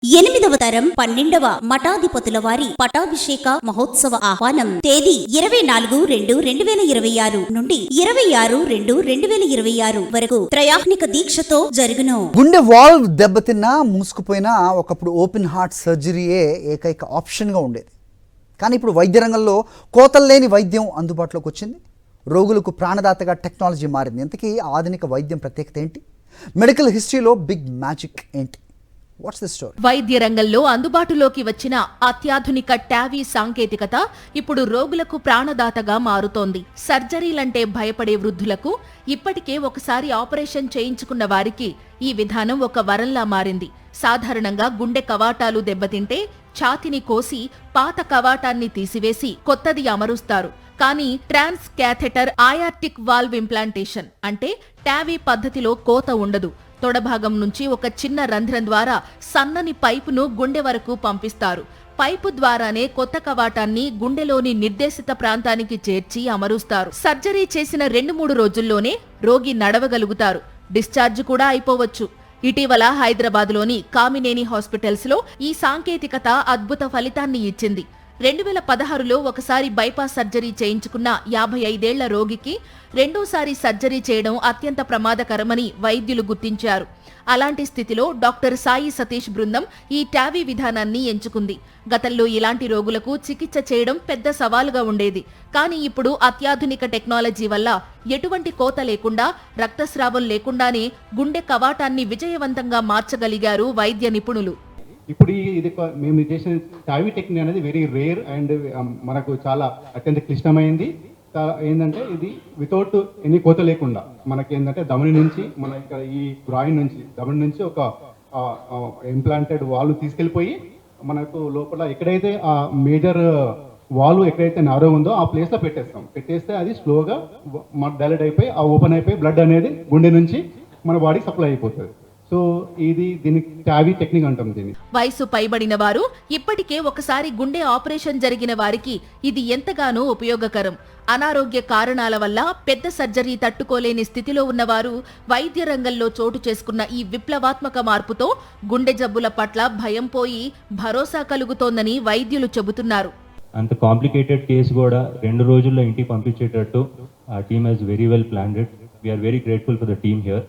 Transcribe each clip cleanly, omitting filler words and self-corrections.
8వ తరం 12వ మఠాధిపతుల వారి పటాభిషేక మహోత్సవ ఆహ్వానం. తేదీ 24/2/2026 నుండి 26/2/2026 వరకు త్రయాహ్నిక దీక్షతో జరుగును. గుండె వాల్వ్ దెబ్బతిన్నా మూసుకుపోయినా ఒకప్పుడు ఓపెన్ హార్ట్ సర్జరీయే ఏకైక ఆప్షన్గా ఉండేది. కానీ ఇప్పుడు వైద్య రంగంలో కోతల్లేని వైద్యం అందుబాటులోకి వచ్చింది. రోగులకు ప్రాణదాతగా టెక్నాలజీ మారింది. ఇంతకీ ఆధునిక వైద్యం ప్రత్యేకత ఏంటి? మెడికల్ హిస్టరీలో బిగ్ మ్యాజిక్ ఏంటి? వైద్య రంగంలో అందుబాటులోకి వచ్చిన అత్యాధునిక టావీ సాంకేతికత ఇప్పుడు రోగులకు ప్రాణదాతగా మారుతోంది. సర్జరీలంటే భయపడే వృద్ధులకు, ఇప్పటికే ఒకసారి ఆపరేషన్ చేయించుకున్న వారికి ఈ విధానం ఒక వరంలా మారింది. సాధారణంగా గుండె కవాటాలు దెబ్బతింటే ఛాతిని కోసి పాత కవాటాన్ని తీసివేసి కొత్తది అమరుస్తారు. కానీ ట్రాన్స్ క్యాథెటర్ ఆయార్టిక్ వాల్వ్ ఇంప్లాంటేషన్ అంటే టావీ పద్ధతిలో కోత ఉండదు. తొడభాగం నుంచి ఒక చిన్న రంధ్రం ద్వారా సన్నని పైపును గుండె వరకు పంపిస్తారు. పైపు ద్వారానే కొత్త కవాటాన్ని గుండెలోని నిర్దేశిత ప్రాంతానికి చేర్చి అమరుస్తారు. సర్జరీ చేసిన 2-3 రోజుల్లోనే రోగి నడవగలుగుతారు. డిశ్చార్జ్ కూడా అయిపోవచ్చు. ఇటీవల హైదరాబాద్లోని కామినేని హాస్పిటల్స్ లో ఈ సాంకేతికత అద్భుత ఫలితాన్ని ఇచ్చింది. 2016లో ఒకసారి బైపాస్ సర్జరీ చేయించుకున్న 55 ఏళ్ల రోగికి రెండోసారి సర్జరీ చేయడం అత్యంత ప్రమాదకరమని వైద్యులు గుర్తించారు. అలాంటి స్థితిలో డాక్టర్ సాయి సతీష్ బృందం ఈ టావీ విధానాన్ని ఎంచుకుంది. గతంలో ఇలాంటి రోగులకు చికిత్స చేయడం పెద్ద సవాలుగా ఉండేది. కానీ ఇప్పుడు అత్యాధునిక టెక్నాలజీ వల్ల ఎటువంటి కోత లేకుండా, రక్తస్రావం లేకుండానే గుండె కవాటాన్ని విజయవంతంగా మార్చగలిగారు వైద్య నిపుణులు. ఇప్పుడు ఇది మేము చేసిన టావీ టెక్నిక్ అనేది వెరీ రేర్ అండ్ మనకు చాలా అత్యంత క్లిష్టమైంది. ఏంటంటే ఇది వితౌట్ ఎనీ కోత లేకుండా మనకి ఏంటంటే దమని నుంచి మన ఇక్కడ ఈ గ్రాయిన్ నుంచి దమని నుంచి ఒక ఇంప్లాంటెడ్ వాల్వ్ తీసుకెళ్ళిపోయి మనకు లోపల ఎక్కడైతే ఆ మేజర్ వాల్వ్ ఎక్కడైతే నారో ఉందో ఆ ప్లేస్లో పెట్టేస్తే అది స్లోగా డైలేట్ అయిపోయి ఆ ఓపెన్ అయిపోయి బ్లడ్ అనేది గుండె నుంచి మన బాడీకి సప్లై అయిపోతుంది. సో దీనికి టావీ టెక్నిక్ అంటాం. దీన్ని వయసు పైబడిన వారు, ఇప్పటికే ఒకసారి గుండె ఆపరేషన్ జరిగిన వారికి ఇది ఎంతగానో ఉపయోగకరం. అనారోగ్య కారణాల వల్ల పెద్ద సర్జరీ తట్టుకోలేని స్థితిలో ఉన్నవారు వైద్య రంగంలో చోటు చేసుకున్న ఈ విప్లవాత్మక మార్పుతో గుండె జబ్బుల పట్ల భయం పోయి భరోసా కలుగుతోందని వైద్యులు చెబుతున్నారు. అంత కాంప్లికేటెడ్ కేసు కూడా 2 రోజుల్లో ఇంటికి పంపించేటట్టు ఆ team has very well planned it. We are very grateful for the team here.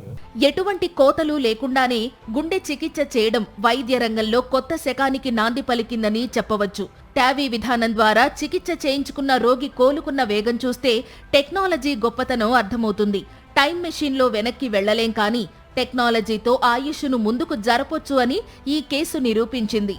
ఎటువంటి కోతలు లేకుండానే గుండె చికిత్స చేయడం వైద్య రంగంలో కొత్త శకానికి నాంది పలికిందని చెప్పవచ్చు. టావీ విధానం ద్వారా చికిత్స చేయించుకున్న రోగి కోలుకున్న వేగం చూస్తే టెక్నాలజీ గొప్పతనం అర్థమవుతుంది. టైం మెషిన్లో వెనక్కి వెళ్లలేం, కానీ టెక్నాలజీతో ఆయుష్ను ముందుకు జరపొచ్చు అని ఈ కేసు నిరూపించింది.